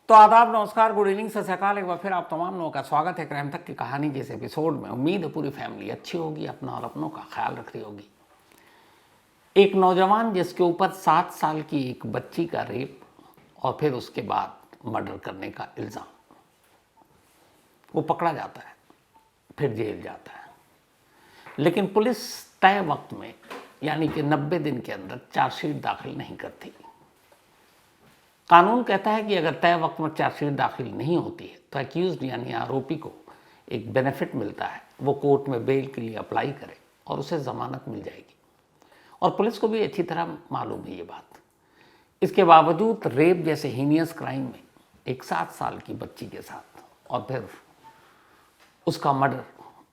तो आदाब, नमस्कार, गुड इवनिंग, सत श्री अकाल। एक बार फिर आप तमाम लोगों का स्वागत है क्राइम तक की कहानी के इस एपिसोड में। उम्मीद है पूरी फैमिली अच्छी होगी, अपना और अपनों का ख्याल रख रही होगी। एक नौजवान जिसके ऊपर 7 साल की एक बच्ची का रेप और फिर उसके बाद मर्डर करने का इल्ज़ाम, वो पकड़ा जाता है, फिर जेल जाता है। लेकिन पुलिस तय वक्त में यानी कि 90 दिन के अंदर चार्जशीट दाखिल नहीं करती। कानून कहता है कि अगर तय वक्त में चार्जशीट दाखिल नहीं होती है तो एक्यूज्ड यानी आरोपी को एक बेनिफिट मिलता है, वो कोर्ट में बेल के लिए अप्लाई करे और उसे जमानत मिल जाएगी। और पुलिस को भी अच्छी तरह मालूम है ये बात। इसके बावजूद रेप जैसे हीनियस क्राइम में एक 7 साल की बच्ची के साथ और फिर उसका मर्डर,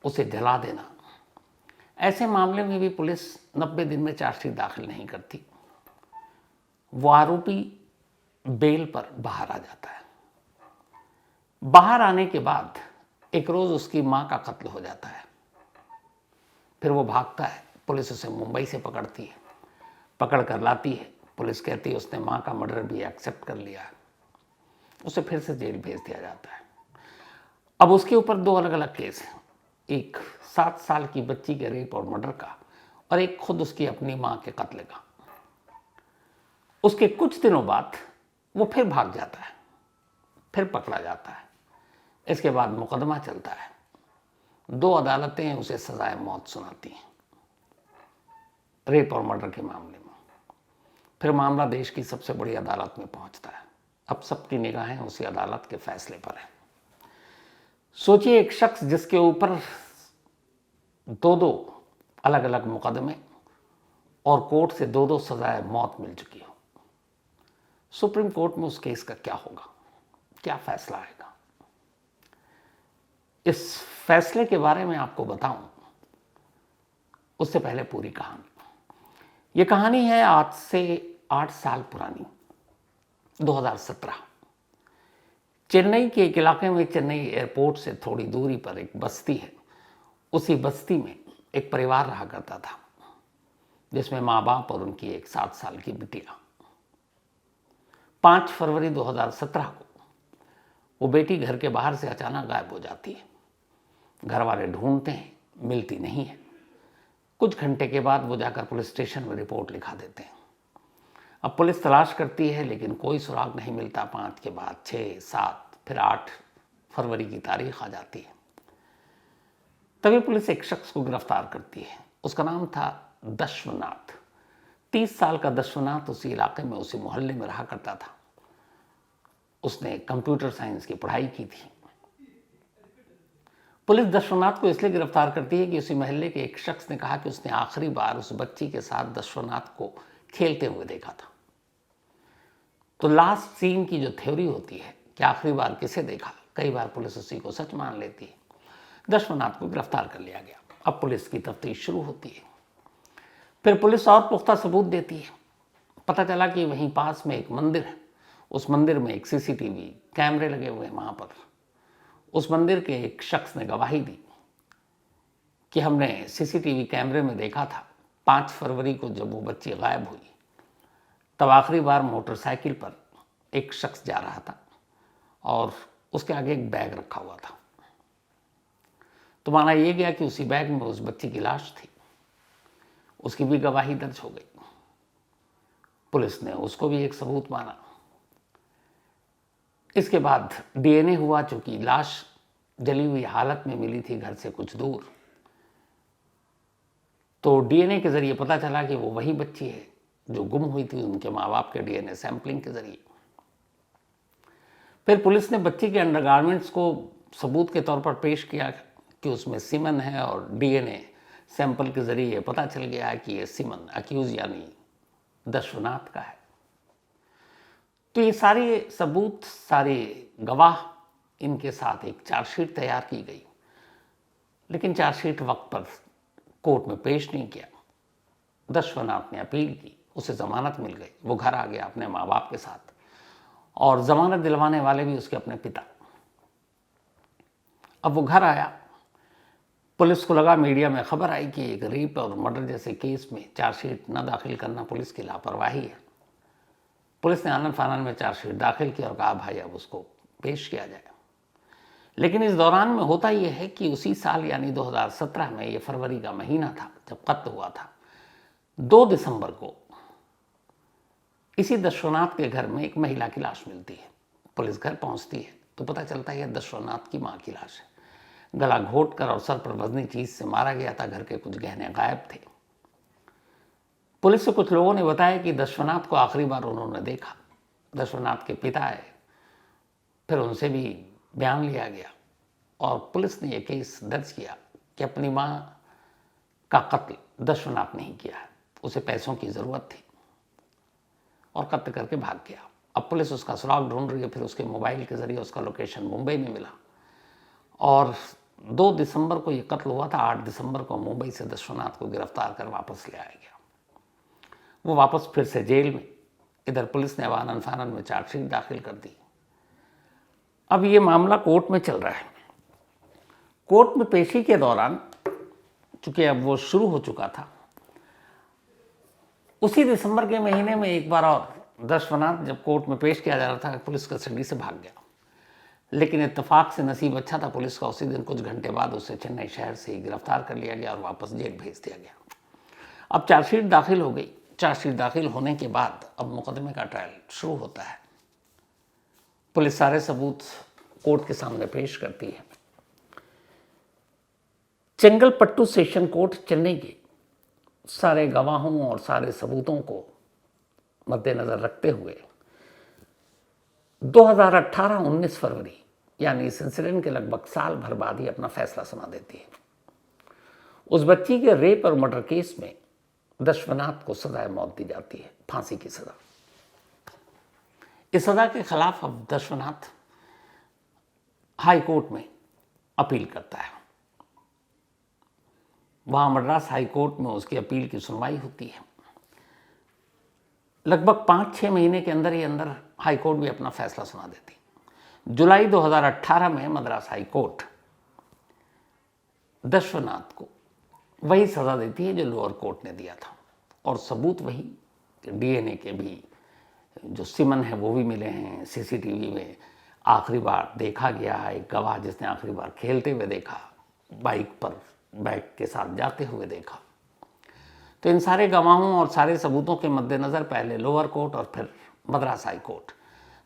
उसे जला देना, ऐसे मामले में भी पुलिस 90 दिन में चार्जशीट दाखिल नहीं करती। वो आरोपी बेल पर बाहर आ जाता है। बाहर आने के बाद एक रोज उसकी मां का कत्ल हो जाता है। फिर वो भागता है, पुलिस उसे मुंबई से पकड़ती है, पकड़ कर लाती है। पुलिस कहती है उसने मां का मर्डर भी एक्सेप्ट कर लिया है। उसे फिर से जेल भेज दिया जाता है। अब उसके ऊपर 2 अलग अलग केस हैं, एक 7 साल की बच्ची के रेप और मर्डर का और एक खुद उसकी अपनी मां के कत्ल का। उसके कुछ दिनों बाद वो फिर भाग जाता है, फिर पकड़ा जाता है। इसके बाद मुकदमा चलता है। 2 अदालतें उसे सजाए मौत सुनाती हैं रेप और मर्डर के मामले में। फिर मामला देश की सबसे बड़ी अदालत में पहुंचता है। अब सबकी निगाहें उसी अदालत के फैसले पर हैं। सोचिए, एक शख्स जिसके ऊपर 2 अलग अलग मुकदमे और कोर्ट से 2 सजाए मौत मिल चुकी हो, सुप्रीम कोर्ट में उस केस का क्या होगा, क्या फैसला आएगा? इस फैसले के बारे में आपको बताऊं उससे पहले पूरी कहानी। ये कहानी है आज से 8 साल पुरानी, 2017। चेन्नई के एक इलाके में, चेन्नई एयरपोर्ट से थोड़ी दूरी पर एक बस्ती है। उसी बस्ती में एक परिवार रहा करता था जिसमें माँ बाप और उनकी एक 7 साल की बिटिया। 5 फरवरी 2017 को वो बेटी घर के बाहर से अचानक गायब हो जाती है। घर वाले ढूंढते हैं, मिलती नहीं है। कुछ घंटे के बाद वो जाकर पुलिस स्टेशन में रिपोर्ट लिखा देते हैं। अब पुलिस तलाश करती है लेकिन कोई सुराग नहीं मिलता। 5 के बाद 6, 7, फिर 8 फरवरी की तारीख आ जाती है। तभी पुलिस एक शख्स को गिरफ्तार करती है। उसका नाम था दशवनाथ। 30 साल का दशवनाथ उसी इलाके में, उसी मोहल्ले में रहा करता था। उसने कंप्यूटर साइंस की पढ़ाई की थी। पुलिस दशवनाथ को इसलिए गिरफ्तार करती है कि उसी मोहल्ले के एक शख्स ने कहा कि उसने आखिरी बार उस बच्ची के साथ दशवनाथ को खेलते हुए देखा था। तो लास्ट सीन की जो थ्योरी होती है कि आखिरी बार किसे देखा, कई बार पुलिस उसी को सच मान लेती है। दशवनाथ को गिरफ्तार कर लिया गया। अब पुलिस की तफ्तीश शुरू होती है। फिर पुलिस और पुख्ता सबूत देती है। पता चला कि वहीं पास में एक मंदिर है। उस मंदिर में एक सीसीटीवी कैमरे लगे हुए हैं। वहां पर उस मंदिर के एक शख्स ने गवाही दी कि हमने सीसीटीवी कैमरे में देखा था 5 फरवरी को जब वो बच्ची गायब हुई, तब आखिरी बार मोटरसाइकिल पर एक शख्स जा रहा था और उसके आगे एक बैग रखा हुआ था। तो माना यह गया कि उसी बैग में उस बच्ची की लाश थी। उसकी भी गवाही दर्ज हो गई। पुलिस ने उसको भी एक सबूत माना। इसके बाद डीएनए हुआ। चूंकि लाश जली हुई हालत में मिली थी घर से कुछ दूर, तो डीएनए के जरिए पता चला कि वो वही बच्ची है जो गुम हुई थी, उनके माँ बाप के डीएनए सैंपलिंग के जरिए। फिर पुलिस ने बच्ची के अंडरगारमेंट्स को सबूत के तौर पर पेश किया कि उसमें सीमन है और डीएनए सैंपल के जरिए पता चल गया है कि ये सीमन अक्यूज यानी दशवनाथ का है। तो ये सारे सबूत, सारे गवाह, इनके साथ एक चार्जशीट तैयार की गई। लेकिन चार्जशीट वक्त पर कोर्ट में पेश नहीं किया। दशवनाथ ने अपील की, उसे जमानत मिल गई। वो घर आ गया अपने माँ बाप के साथ और जमानत दिलवाने वाले भी उसके अपने पिता। अब वो घर आया। पुलिस को लगा, मीडिया में खबर आई कि एक रेप और मर्डर जैसे केस में चार्जशीट न दाखिल करना पुलिस की लापरवाही है। पुलिस ने आनन फानन में चार्जशीट दाखिल की और कहा भाई अब उसको पेश किया जाए। लेकिन इस दौरान में होता यह है कि उसी साल यानी 2017 में, ये फरवरी का महीना था जब कत्ल हुआ था, 2 दिसंबर को इसी दस्वनाथ के घर में एक महिला की लाश मिलती है। पुलिस घर पहुंचती है तो पता चलता है यह दस्वनाथ की मां की लाश है। गला घोट कर और सर पर वजनी चीज से मारा गया था। घर के कुछ गहने गायब थे। पुलिस से कुछ लोगों ने बताया कि दस्वनाथ को आखिरी बार उन्होंने देखा। दस्वनाथ के पिता आए, फिर उनसे भी बयान लिया गया और पुलिस ने यह केस दर्ज किया कि अपनी मां का कत्ल दस्वनाथ नहीं किया है, उसे पैसों की जरूरत थी और कत्ल करके भाग गया। अब पुलिस उसका सुराग ढूंढ रही है। फिर उसके मोबाइल के जरिए उसका लोकेशन मुंबई में मिला और 2 दिसंबर को यह कत्ल हुआ था। 8 दिसंबर को मुंबई से दस्वनाथ को गिरफ्तार कर वापस ले आया गया। वो वापस फिर से जेल में। इधर पुलिस ने आनन फानन में चार्जशीट दाखिल कर दी। अब ये मामला कोर्ट में चल रहा है। कोर्ट में पेशी के दौरान, चूंकि अब वो शुरू हो चुका था, उसी दिसंबर के महीने में एक बार और दस्वनाथ जब कोर्ट में पेश किया जा रहा था, पुलिस कस्टडी से भाग गया। लेकिन इत्तेफाक से नसीब अच्छा था, पुलिस का उसी दिन कुछ घंटे बाद उसे चेन्नई शहर से ही गिरफ्तार कर लिया गया और वापस जेल भेज दिया गया। अब चार्जशीट दाखिल हो गई। चार्जशीट दाखिल होने के बाद अब मुकदमे का ट्रायल शुरू होता है। पुलिस सारे सबूत कोर्ट के सामने पेश करती है। चेंगलपट्टू सेशन कोर्ट चेन्नई के सारे गवाहों और सारे सबूतों को मद्देनजर रखते हुए 2018 19 फरवरी यानी इस इंसिडेंट के लगभग साल भर बाद ही अपना फैसला सुना देती है। उस बच्ची के रेप और मर्डर केस में दस्वनाथ को सजाए मौत दी जाती है, फांसी की सजा। इस सजा के खिलाफ अब दस्वनाथ हाई कोर्ट में अपील करता है। वहां मद्रास हाई कोर्ट में उसकी अपील की सुनवाई होती है। लगभग 5-6 महीने के अंदर ही अंदर हाई कोर्ट भी अपना फैसला सुना देती। जुलाई 2018 में मद्रास हाई कोर्ट दस्वनाथ को वही सजा देती है जो लोअर कोर्ट ने दिया था और सबूत वही, डीएनए के भी जो सिमन है वो भी मिले हैं। सीसीटीवी में आखिरी बार देखा गया है, एक गवाह जिसने आखिरी बार खेलते हुए देखा, बाइक पर बैग के साथ जाते हुए देखा। तो इन सारे गवाहों और सारे सबूतों के मद्देनजर पहले लोअर कोर्ट और फिर मद्रास हाई कोर्ट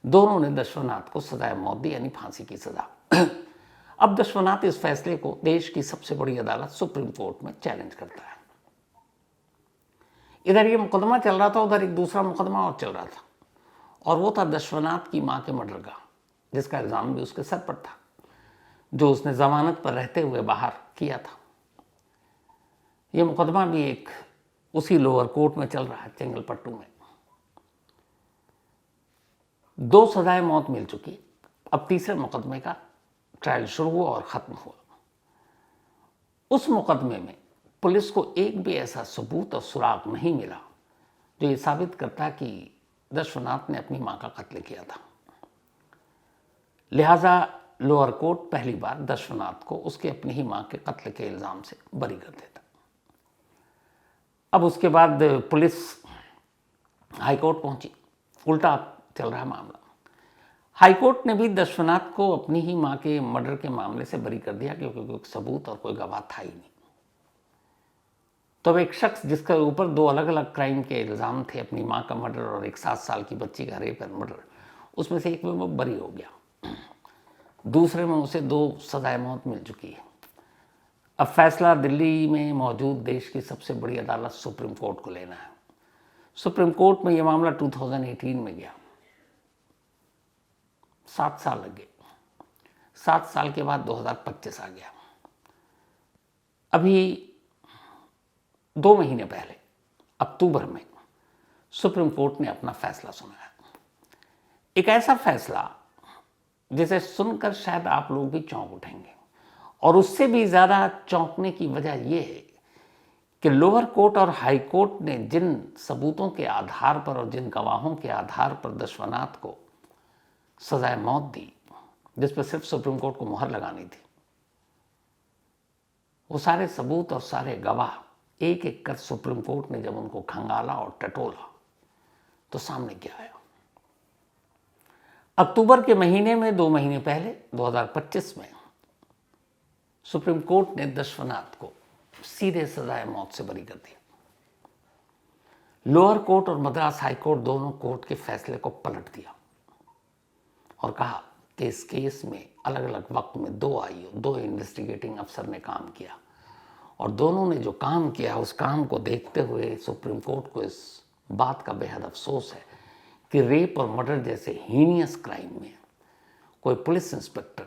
दोनों ने दस्वनाथ को सजाए मौत दी, यानी फांसी की सजा। अब दस्वनाथ इस फैसले को देश की सबसे बड़ी अदालत सुप्रीम कोर्ट में चैलेंज करता है। इधर ये मुकदमा चल रहा था, उधर एक दूसरा मुकदमा और चल रहा था और वो था दस्वनाथ की मां के मर्डर का, जिसका इल्जाम भी उसके सर पर था, जो उसने जमानत पर रहते हुए बाहर किया था। ये मुकदमा भी एक उसी लोअर कोर्ट में चल रहा है, चेंगलपट्टू में। 2 सजाएं मौत मिल चुकी। अब तीसरे मुकदमे का ट्रायल शुरू हुआ और खत्म हुआ। उस मुकदमे में पुलिस को एक भी ऐसा सबूत और सुराग नहीं मिला जो ये साबित करता कि दस्वनाथ ने अपनी मां का कत्ल किया था। लिहाजा लोअर कोर्ट पहली बार दस्वनाथ को उसके अपनी ही मां के कत्ल के इल्जाम से बरी कर देता। अब उसके बाद पुलिस हाई कोर्ट पहुंची। उल्टा चल रहा मामला। हाई कोर्ट ने भी दस्वनाथ को अपनी ही मां के मर्डर के मामले से बरी कर दिया क्योंकि कोई सबूत और कोई गवाह था ही नहीं। तो अब एक शख्स जिसके ऊपर 2 अलग अलग क्राइम के इल्जाम थे, अपनी मां का मर्डर और एक 7 साल की बच्ची का रेप एंड मर्डर, उसमें से एक में वो बरी हो गया, दूसरे में उसे 2 सजाए मौत मिल चुकी है। अब फैसला दिल्ली में मौजूद देश की सबसे बड़ी अदालत सुप्रीम कोर्ट को लेना है। सुप्रीम कोर्ट में यह मामला 2018 में गया। 7 साल लग गए। 7 साल के बाद 2025 आ गया। अभी 2 महीने पहले अक्टूबर में सुप्रीम कोर्ट ने अपना फैसला सुनाया। एक ऐसा फैसला जिसे सुनकर शायद आप लोग भी चौंक उठेंगे और उससे भी ज़्यादा चौंकने की वजह यह है कि लोअर कोर्ट और हाई कोर्ट ने जिन सबूतों के आधार पर और जिन गवाहों के आधार पर दस्वनाथ को सजाए मौत दी, जिस पर सिर्फ सुप्रीम कोर्ट को मुहर लगानी थी, वो सारे सबूत और सारे गवाह एक एक कर सुप्रीम कोर्ट ने जब उनको खंगाला और टटोला तो सामने क्या आया। अक्टूबर के महीने में 2 महीने पहले 2025 में सुप्रीम कोर्ट ने दशवनाथ को सीधे सजाए मौत से बरी कर दिया। लोअर कोर्ट और मद्रास हाई कोर्ट दोनों कोर्ट के फैसले को पलट दिया और कहा कि इस केस में अलग अलग वक्त में दो इन्वेस्टिगेटिंग अफसर ने काम किया और दोनों ने जो काम किया उस काम को देखते हुए सुप्रीम कोर्ट को इस बात का बेहद अफसोस है कि रेप और मर्डर जैसे हीनियस क्राइम में कोई पुलिस इंस्पेक्टर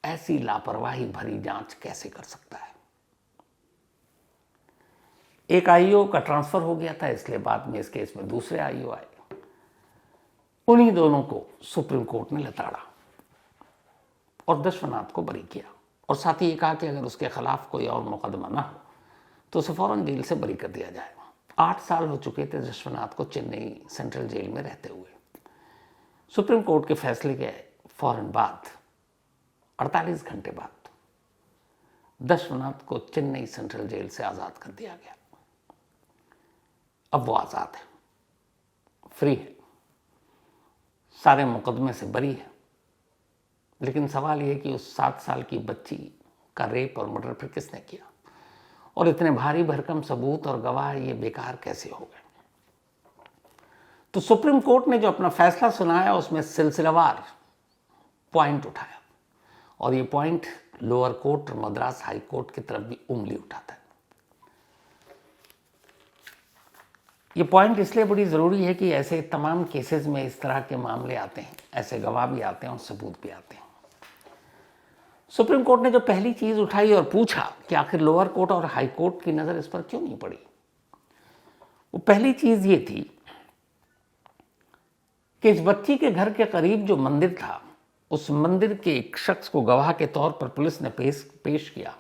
ऐसी लापरवाही भरी जांच कैसे कर सकता है। एक आईओ का ट्रांसफर हो गया था, इसलिए बाद में इस केस में दूसरे आईओ आए। उन्हीं दोनों को सुप्रीम कोर्ट ने लताड़ा और दशवनाथ को बरी किया और साथ ही ये कहा कि अगर उसके खिलाफ कोई और मुकदमा ना हो तो उसे फौरन जेल से बरी कर दिया जाए। 8 साल हो चुके थे दशवनाथ को चेन्नई सेंट्रल जेल में रहते हुए। सुप्रीम कोर्ट के फैसले के फौरन बाद 48 घंटे बाद दशवनाथ को चेन्नई सेंट्रल जेल से आज़ाद कर दिया गया। अब वो आज़ाद है, फ्री है, सारे मुकदमे से बरी है। लेकिन सवाल ये कि उस 7 साल की बच्ची का रेप और मर्डर फिर किसने किया और इतने भारी भरकम सबूत और गवाह ये बेकार कैसे हो गए। तो सुप्रीम कोर्ट ने जो अपना फैसला सुनाया उसमें सिलसिलेवार पॉइंट उठाया और ये पॉइंट लोअर कोर्ट और मद्रास हाई कोर्ट की तरफ भी उंगली उठाता है। ये पॉइंट इसलिए बड़ी ज़रूरी है कि ऐसे तमाम केसेस में इस तरह के मामले आते हैं, ऐसे गवाह भी आते हैं और सबूत भी आते हैं। सुप्रीम कोर्ट ने जो पहली चीज़ उठाई और पूछा कि आखिर लोअर कोर्ट और हाई कोर्ट की नज़र इस पर क्यों नहीं पड़ी, वो पहली चीज़ ये थी कि इस बच्ची के घर के करीब जो मंदिर था उस मंदिर के एक शख्स को गवाह के तौर पर पुलिस ने पेश किया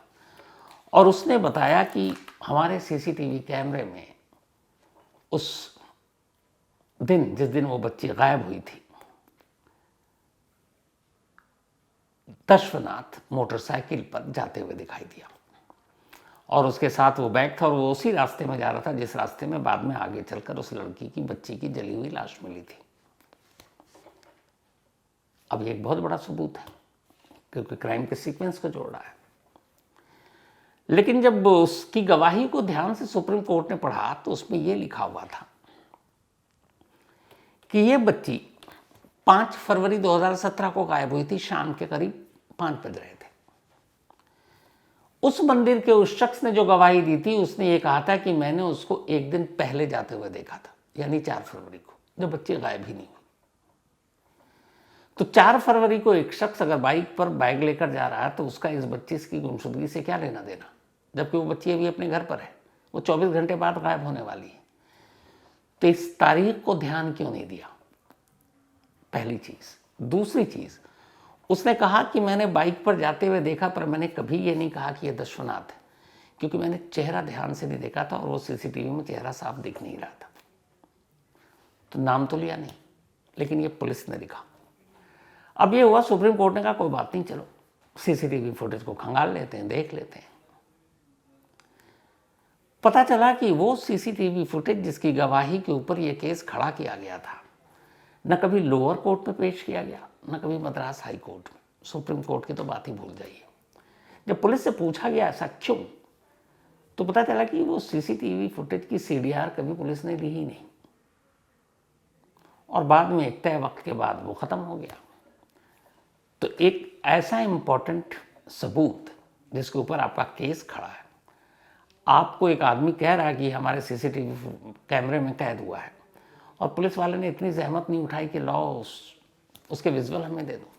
और उसने बताया कि हमारे सीसीटीवी कैमरे में उस दिन, जिस दिन वो बच्ची गायब हुई थी, दशवनाथ मोटरसाइकिल पर जाते हुए दिखाई दिया और उसके साथ वो बैग था और वो उसी रास्ते में जा रहा था जिस रास्ते में बाद में आगे चलकर उस लड़की की, बच्ची की जली हुई लाश मिली थी। अब ये एक बहुत बड़ा सबूत है क्योंकि क्राइम के सीक्वेंस को जोड़ रहा है। लेकिन जब उसकी गवाही को ध्यान से सुप्रीम कोर्ट ने पढ़ा तो उसमें यह लिखा हुआ था कि ये बच्ची 5 फरवरी 2017 को गायब हुई थी, शाम के करीब 5 बज रहे थे। उस मंदिर के उस शख्स ने जो गवाही दी थी उसने ये कहा था कि मैंने उसको एक दिन पहले जाते हुए देखा था, यानी 4 फरवरी को, जब बच्ची गायब ही नहीं हुई। तो 4 फरवरी को एक शख्स अगर बाइक पर बैग लेकर जा रहा है तो उसका इस बच्ची की गुमशुदगी से क्या लेना देना, जबकि वो बच्ची अभी अपने घर पर है, वो 24 घंटे बाद गायब होने वाली है। तो इस तारीख को ध्यान क्यों नहीं दिया, पहली चीज। दूसरी चीज, उसने कहा कि मैंने बाइक पर जाते हुए देखा, पर मैंने कभी ये नहीं कहा कि यह दशवनाथ है क्योंकि मैंने चेहरा ध्यान से नहीं देखा था और वो सीसीटीवी में चेहरा साफ दिख नहीं रहा था। तो नाम तो लिया नहीं, लेकिन ये पुलिस ने लिखा। अब ये हुआ, सुप्रीम कोर्ट ने कहा कोई बात नहीं, चलो सीसीटीवी फुटेज को खंगाल लेते हैं, देख लेते हैं। पता चला कि वो सीसीटीवी फुटेज जिसकी गवाही के ऊपर ये केस खड़ा किया गया था, न कभी लोअर कोर्ट में पेश किया गया, न कभी मद्रास हाई कोर्ट में। सुप्रीम कोर्ट की तो बात ही भूल जाइए। जब पुलिस से पूछा गया ऐसा क्यों, तो पता चला कि वो सीसीटीवी फुटेज की सीडीआर कभी पुलिस ने ली ही नहीं और बाद में एक तय वक्त के बाद वो खत्म हो गया। तो एक ऐसा इंपॉर्टेंट सबूत जिसके ऊपर आपका केस खड़ा है, आपको एक आदमी कह रहा है कि हमारे सीसीटीवी कैमरे में कैद हुआ है और पुलिस वाले ने इतनी जहमत नहीं उठाई कि लाओ उसके विजुअल हमें दे दो।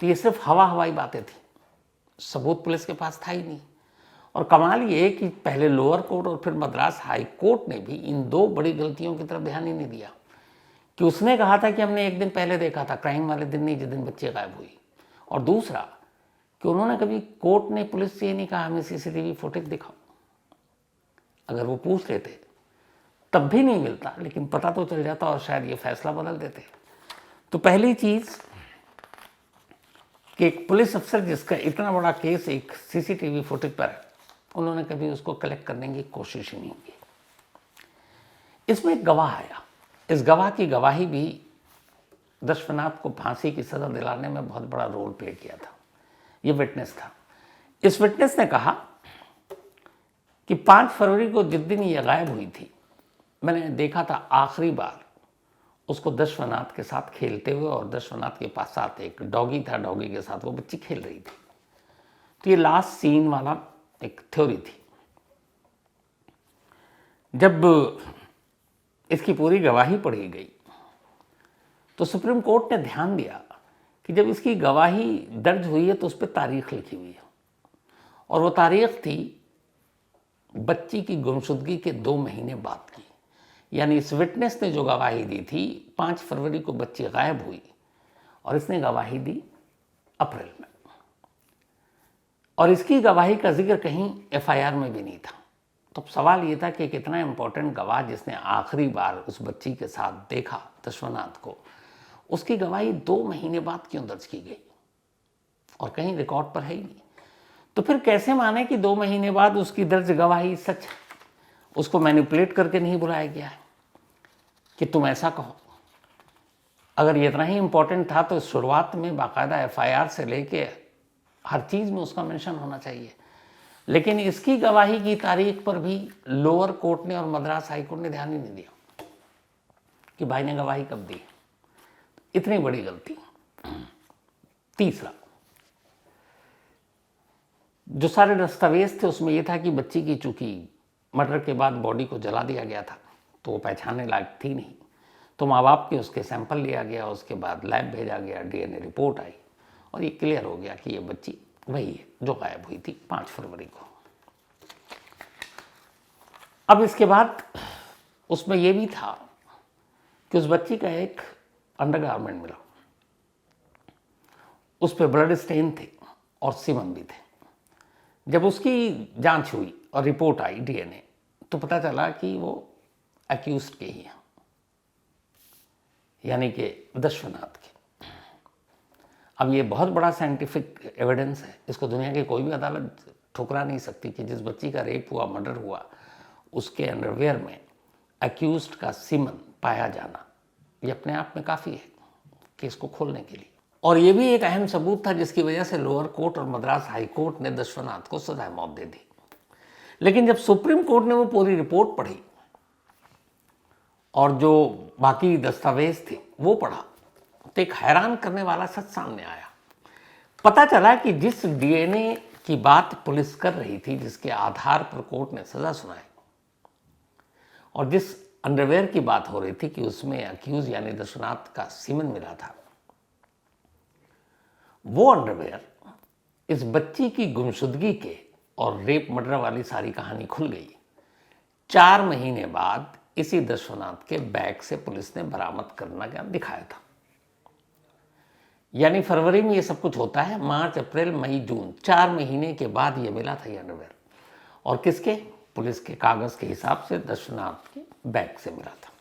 तो ये सिर्फ हवाई बातें थी, सबूत पुलिस के पास था ही नहीं। और कमाल ये कि पहले लोअर कोर्ट और फिर मद्रास हाई कोर्ट ने भी इन 2 बड़ी गलतियों की तरफ ध्यान ही नहीं दिया कि उसने कहा था कि हमने एक दिन पहले देखा था, क्राइम वाले दिन नहीं, जिस दिन बच्ची गायब हुई। और दूसरा कि उन्होंने कभी, कोर्ट ने पुलिस से ये नहीं कहा हमें सीसीटीवी फुटेज दिखाओ। अगर वो पूछ लेते तब भी नहीं मिलता, लेकिन पता तो चल जाता और शायद ये फैसला बदल देते। तो पहली चीज कि एक पुलिस अफसर जिसका इतना बड़ा केस एक सीसीटीवी फुटेज पर है, उन्होंने कभी उसको कलेक्ट करने की कोशिश ही नहीं की। इसमें एक गवाह आया, इस गवाह की गवाही भी दशरनाथ को फांसी की सज़ा दिलाने में बहुत बड़ा रोल प्ले किया था। ये विटनेस था। इस विटनेस ने कहा कि 5 फरवरी को जिस दिन ये गायब हुई थी, मैंने देखा था आखिरी बार उसको दशरनाथ के साथ खेलते हुए, और दशरनाथ के पास साथ एक डॉगी था, डॉगी के साथ वो बच्ची खेल रही थी। तो ये लास्ट सीन वाला एक थ्योरी थी। जब इसकी पूरी गवाही पढ़ी गई तो सुप्रीम कोर्ट ने ध्यान दिया कि जब इसकी गवाही दर्ज हुई है तो उस पर तारीख लिखी हुई है, और वो तारीख थी बच्ची की गुमशुदगी के 2 महीने बाद की। यानी इस विटनेस ने जो गवाही दी थी 5 फरवरी को बच्ची गायब हुई, और इसने गवाही दी अप्रैल में, और इसकी गवाही का जिक्र कहीं एफआईआर में भी नहीं था। तो सवाल ये था कि कितना इंपॉर्टेंट गवाह जिसने आखिरी बार उस बच्ची के साथ देखा दशरनाथ को, उसकी गवाही 2 महीने बाद क्यों दर्ज की गई, और कहीं रिकॉर्ड पर है ही नहीं। तो फिर कैसे माने कि 2 महीने बाद उसकी दर्ज गवाही सच है? उसको मैनिपुलेट करके नहीं बुलाया गया है कि तुम ऐसा कहो। अगर ये इतना ही इंपॉर्टेंट था तो शुरुआत में बाकायदा एफआईआर से लेके हर चीज़ में उसका मेंशन होना चाहिए। लेकिन इसकी गवाही की तारीख पर भी लोअर कोर्ट ने और मद्रास हाई कोर्ट ने ध्यान ही नहीं दिया कि भाई ने गवाही कब दी। इतनी बड़ी गलती। तीसरा, जो सारे दस्तावेज थे उसमें यह था कि बच्ची की चूंकि मर्डर के बाद बॉडी को जला दिया गया था तो वो पहचानने लायक थी नहीं, तो माँ बाप के उसके सैंपल लिया गया, उसके बाद लैब भेजा गया, डीएनए रिपोर्ट आई, और ये क्लियर हो गया कि ये बच्ची वही है जो गायब हुई थी 5 फरवरी को। अब इसके बाद उसमें यह भी था कि उस बच्ची का एक अंडरगारमेंट मिला, उस पर ब्लड स्टेन थे और सीमन भी थे। जब उसकी जांच हुई और रिपोर्ट आई डीएनए, तो पता चला कि वो एक्यूज्ड के ही हैं, यानी कि दशरनाथ के। अब ये बहुत बड़ा साइंटिफिक एविडेंस है, इसको दुनिया की कोई भी अदालत ठुकरा नहीं सकती कि जिस बच्ची का रेप हुआ, मर्डर हुआ, उसके अंडरवेयर में एक्यूज्ड का सीमन पाया जाना ये अपने आप में काफ़ी है केस को खोलने के लिए। और ये भी एक अहम सबूत था जिसकी वजह से लोअर कोर्ट और मद्रास हाई कोर्ट ने दशरनाथ को सजाए मौत दे दी। लेकिन जब सुप्रीम कोर्ट ने वो पूरी रिपोर्ट पढ़ी और जो बाकी दस्तावेज थे वो पढ़ा, तो एक हैरान करने वाला सच सामने आया। पता चला कि जिस डीएनए की बात पुलिस कर रही थी, जिसके आधार पर कोर्ट ने सजा सुनाई, और जिस अंडरवेयर की बात हो रही थी कि उसमें अक्यूज यानी दशरनाथ का सीमन मिला था, वो अंडरवेयर इस बच्ची की गुमशुदगी के और रेप मर्डर वाली सारी कहानी खुल गई 4 महीने बाद इसी दशरनाथ के बैग से पुलिस ने बरामद करना क्या दिखाया था। यानी फरवरी में ये सब कुछ होता है, मार्च, अप्रैल, मई, जून, 4 महीने के बाद ये मिला था ये अंडरवेयर, और किसके? पुलिस के कागज के हिसाब से दशरनाथ के बैग से मिला था।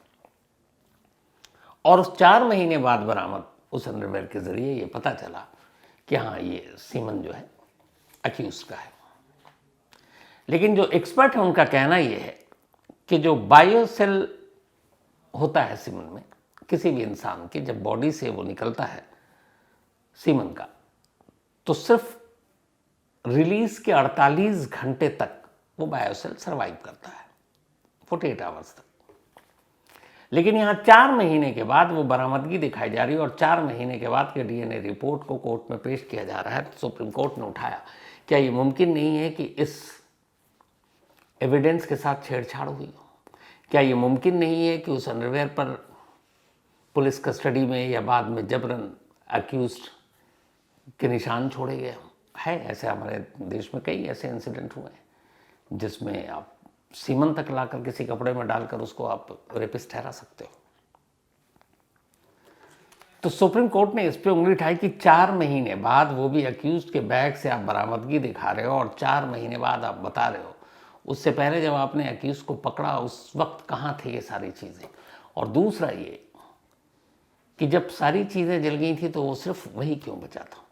और उस 4 महीने बाद बरामद उस अंडरवेयर के जरिए ये पता चला कि हाँ, ये सीमन जो है अक्यूज का है। लेकिन जो एक्सपर्ट है उनका कहना यह है कि जो बायोसेल होता है सीमन में, किसी भी इंसान की जब बॉडी से वो निकलता है सीमन का, तो सिर्फ रिलीज के 48 घंटे तक वो बायोसेल सरवाइव करता है, 48 आवर्स तक। लेकिन यहाँ 4 महीने के बाद वो बरामदगी दिखाई जा रही है, और 4 महीने के बाद के डीएनए रिपोर्ट को कोर्ट में पेश किया जा रहा है। तो सुप्रीम कोर्ट ने उठाया, क्या ये मुमकिन नहीं है कि इस एविडेंस के साथ छेड़छाड़ हुई हो? क्या ये मुमकिन नहीं है कि उस अंडरवेयर पर पुलिस कस्टडी में या बाद में जबरन अक्यूज्ड के निशान छोड़े गए हों? है ऐसे, हमारे देश में कई ऐसे इंसिडेंट हुए हैं जिसमें आप सीमन तक लाकर किसी कपड़े में डालकर उसको आप रेपिस्ट ठहरा सकते हो। तो सुप्रीम कोर्ट ने इस पे उंगली उठाई कि 4 महीने बाद, वो भी अक्यूज्ड के बैग से आप बरामदगी दिखा रहे हो, और 4 महीने बाद आप बता रहे हो, उससे पहले जब आपने अक्यूज को पकड़ा उस वक्त कहाँ थे ये सारी चीज़ें? और दूसरा ये कि जब सारी चीज़ें जल गई थी तो वो सिर्फ वही क्यों बचा था?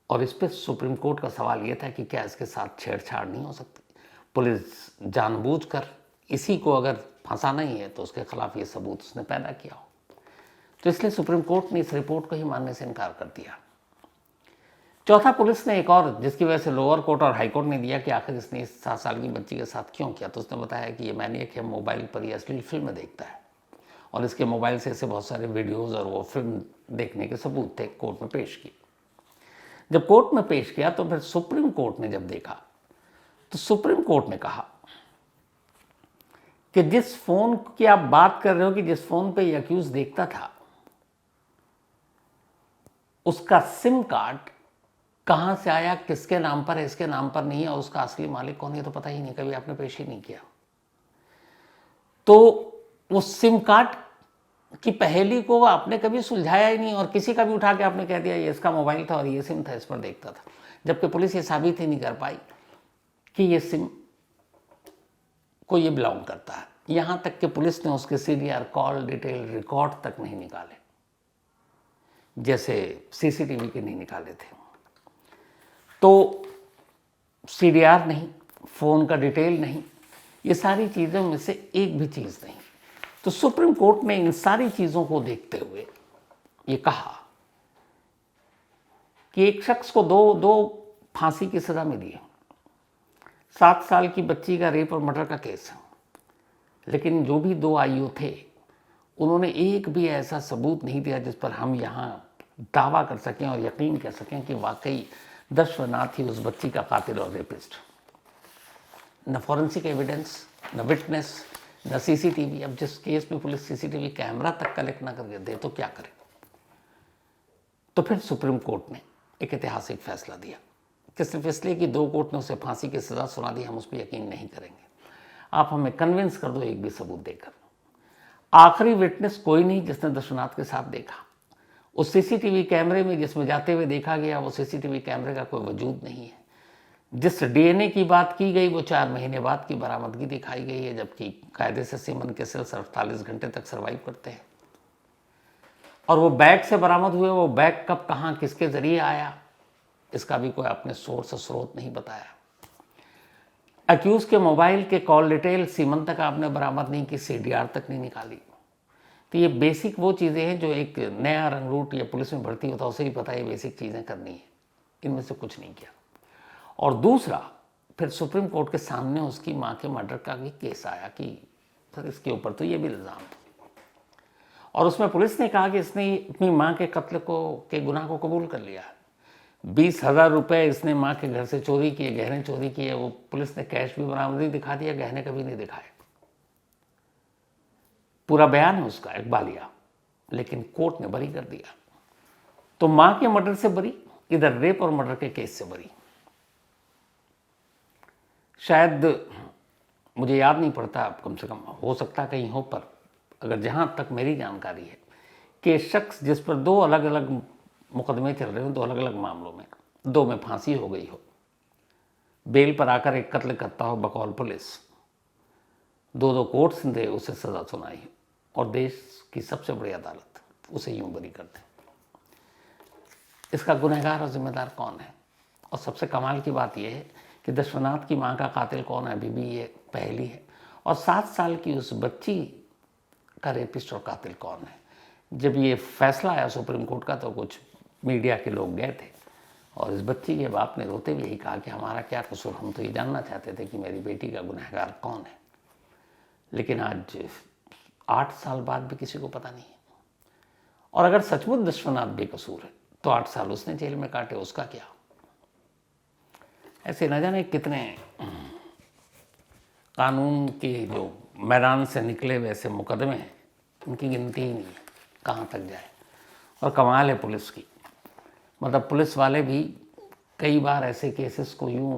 और इस पर सुप्रीम कोर्ट का सवाल ये था कि क्या इसके साथ छेड़छाड़ नहीं हो सकती? पुलिस जानबूझकर इसी को अगर फंसाना ही है तो उसके खिलाफ ये सबूत उसने पैदा किया हो। तो इसलिए सुप्रीम कोर्ट ने इस रिपोर्ट को ही मानने से इनकार कर दिया। चौथा, पुलिस ने एक और, जिसकी वजह से लोअर कोर्ट और हाई कोर्ट ने दिया कि आखिर इसने इस 7 साल की बच्ची के साथ क्यों किया, तो उसने बताया कि ये मैनिएक है, मोबाइल पर ये अश्लील फिल्म देखता है और इसके मोबाइल से ऐसे बहुत सारे वीडियोस और वो फिल्म देखने के सबूत थे, कोर्ट में पेश किए। जब कोर्ट में पेश किया तो फिर सुप्रीम कोर्ट ने जब देखा तो सुप्रीम कोर्ट ने कहा कि जिस फोन की आप बात कर रहे हो कि जिस फोन पे ये अक्यूज देखता था, उसका सिम कार्ड कहां से आया, किसके नाम पर है, इसके नाम पर नहीं है, और उसका असली मालिक कौन है तो पता ही नहीं, कभी आपने पेश ही नहीं किया। तो वो सिम कार्ड की पहेली को आपने कभी सुलझाया ही नहीं और किसी का भी उठा के आपने कह दिया ये इसका मोबाइल था और ये सिम था, इस पर देखता था, जबकि पुलिस ये साबित ही नहीं कर पाई कि ये सिम को ये बिलोंग करता है। यहां तक कि पुलिस ने उसके सीडीआर कॉल डिटेल रिकॉर्ड तक नहीं निकाले, जैसे सीसीटीवी के नहीं निकाले थे। तो सीडीआर नहीं, फोन का डिटेल नहीं, ये सारी चीज़ों में से एक भी चीज़ नहीं। तो सुप्रीम कोर्ट ने इन सारी चीज़ों को देखते हुए ये कहा कि एक शख्स को दो फांसी की सज़ा मिली है, 7 साल की बच्ची का रेप और मर्डर का केस है, लेकिन जो भी 2 आईओ थे उन्होंने एक भी ऐसा सबूत नहीं दिया जिस पर हम यहाँ दावा कर सकें और यकीन कर सकें कि वाकई दर्शनाथ ही उस बच्ची का कातिल और रेपिस्ट। न फॉरेंसिक एविडेंस, न विटनेस, न सीसीटीवी। अब जिस केस में पुलिस सीसीटीवी कैमरा तक कलेक्ट ना करके दे तो क्या करे। तो फिर सुप्रीम कोर्ट ने एक ऐतिहासिक फैसला दिया कि सिर्फ इसलिए कि 2 कोर्ट ने उसे फांसी की सजा सुना दी हम उस पर यकीन नहीं करेंगे, आप हमें कन्विंस कर दो एक भी सबूत देकर। आखिरी विटनेस कोई नहीं जिसने दर्शनाथ के साथ देखा, उस सीसीटीवी कैमरे में जिसमें जाते हुए देखा गया वो सीसीटीवी कैमरे का कोई वजूद नहीं है। जिस डीएनए की बात की गई वो 4 महीने बाद की बरामदगी दिखाई गई है, जबकि कायदे से सीमन के सेल्स 48 घंटे तक सर्वाइव करते हैं। और वो बैग से बरामद हुए, वो बैग कब कहाँ किसके जरिए आया, इसका भी कोई आपने सोर्स और स्रोत नहीं बताया। अक्यूज के मोबाइल के कॉल डिटेल सीमन तक आपने बरामद नहीं की, सीडीआर तक नहीं निकाली। तो ये बेसिक वो चीज़ें हैं जो एक नया रंगरूट या पुलिस में भर्ती होता है उसे ही पता है बेसिक चीज़ें करनी है, इनमें से कुछ नहीं किया। और दूसरा, फिर सुप्रीम कोर्ट के सामने उसकी माँ के मर्डर का भी केस आया कि सर इसके ऊपर तो ये भी इल्ज़ाम था, और उसमें पुलिस ने कहा कि इसने अपनी माँ के कत्ल के गुनाह को कबूल कर लिया। 20,000 रुपये इसने माँ के घर से चोरी किए, गहने चोरी किए, वो पुलिस ने कैश भी बरामदगी दिखा दिया, गहने कभी नहीं दिखाए। पूरा बयान है उसका इकबालिया, लेकिन कोर्ट ने बरी कर दिया। तो माँ के मर्डर से बरी, इधर रेप और मर्डर के केस से बरी। शायद मुझे याद नहीं पड़ता, कम से कम हो सकता कहीं हो, पर अगर जहाँ तक मेरी जानकारी है कि शख्स जिस पर 2 अलग अलग मुकदमे चल रहे हो, 2 अलग अलग मामलों में, 2 में फांसी हो गई हो, बेल पर आकर एक कत्ल करता हो बकौल पुलिस, 2 कोर्ट्स ने उसे सज़ा सुनाई और देश की सबसे बड़ी अदालत उसे यूं बरी कर दे। इसका गुनहगार और जिम्मेदार कौन है? और सबसे कमाल की बात यह है कि दर्शनाथ की माँ का कातिल कौन है अभी भी ये पहेली है, और 7 साल की उस बच्ची का रेपिस्ट और कातिल कौन है। जब ये फैसला आया सुप्रीम कोर्ट का तो कुछ मीडिया के लोग गए थे और इस बच्ची के बाप ने रोते हुए यही कहा कि हमारा क्या कसूर, हम तो ये जानना चाहते थे कि मेरी बेटी का गुनहगार कौन है। लेकिन आज 8 साल बाद भी किसी को पता नहीं है। और अगर सचमुच दर्शनाथ बेकसूर है तो 8 साल उसने जेल में काटे, उसका क्या। ऐसे न जाने कितने कानून के जो मैदान से निकले वैसे मुकदमे हैं, उनकी गिनती ही नहीं है कहाँ तक जाए। और कमाल है पुलिस की, मतलब पुलिस वाले भी कई बार ऐसे केसेस को यूं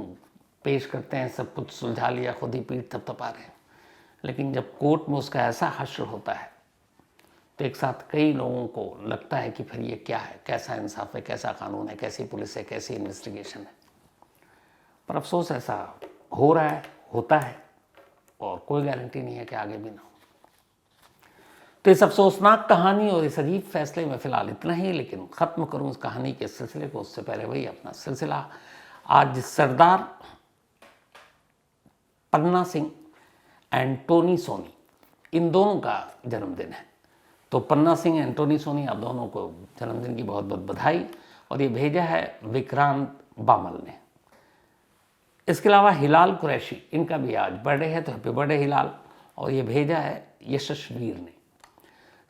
पेश करते हैं, सब कुछ सुलझा लिया, खुद ही पीठ थपथपा रहे हैं, लेकिन जब कोर्ट में उसका ऐसा हश्र होता है तो एक साथ कई लोगों को लगता है कि फिर ये क्या है, कैसा इंसाफ है, कैसा कानून है, कैसी पुलिस है, कैसी इन्वेस्टिगेशन है। पर अफसोस ऐसा हो रहा है, होता है, और कोई गारंटी नहीं है कि आगे भी ना हो। तो इस अफसोसनाक कहानी और इस अजीब फैसले में फ़िलहाल इतना ही, लेकिन ख़त्म करूँ इस कहानी के सिलसिले को उससे पहले वही अपना सिलसिला। आज सरदार पन्ना सिंह एंड टोनी सोनी, इन दोनों का जन्मदिन है। तो पन्ना सिंह, एंटोनी सोनी, आप दोनों को जन्मदिन की बहुत बहुत बधाई। और ये भेजा है विक्रांत बामल ने। इसके अलावा हिलाल कुरैशी, इनका भी आज बर्थडे है, तो हैप्पी बर्थडे हिलाल। और ये भेजा है यशस्वीर ने।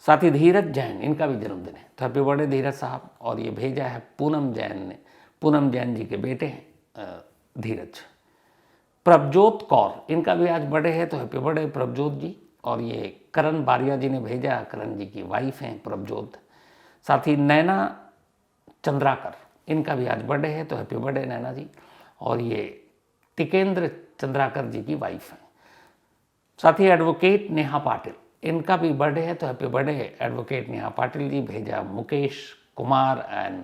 साथ ही धीरज जैन, इनका भी जन्मदिन है, तो हैप्पी बर्थडे धीरज साहब। और ये भेजा है पूनम जैन ने। पूनम जैन जी के बेटे हैं धीरज। प्रभजोत कौर, इनका भी आज बर्थडे है, तो हैप्पी बर्थडे प्रभजोत जी। और ये करण बारिया जी ने भेजा, करण जी की वाइफ हैं प्रभजोत। साथ ही नैना चंद्राकर, इनका भी आज बर्थडे है, तो हैप्पी बर्थडे नैना जी। और ये टिकेंद्र चंद्राकर जी की वाइफ हैं। साथ ही एडवोकेट नेहा पाटिल, इनका भी बर्थडे है, तो happy birthday advocate Neha Patil ji. भेजा Mukesh Kumar and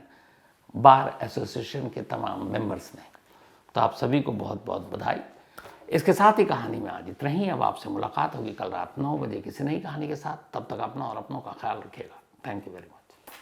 bar association के तमाम मेंबर्स ने। तो आप सभी को बहुत बहुत बधाई। इसके साथ ही कहानी में आज इतना ही। अब आपसे मुलाकात होगी कल रात 9 बजे किसी नई कहानी के साथ। तब तक अपना और अपनों का ख्याल रखिएगा। Thank you very much.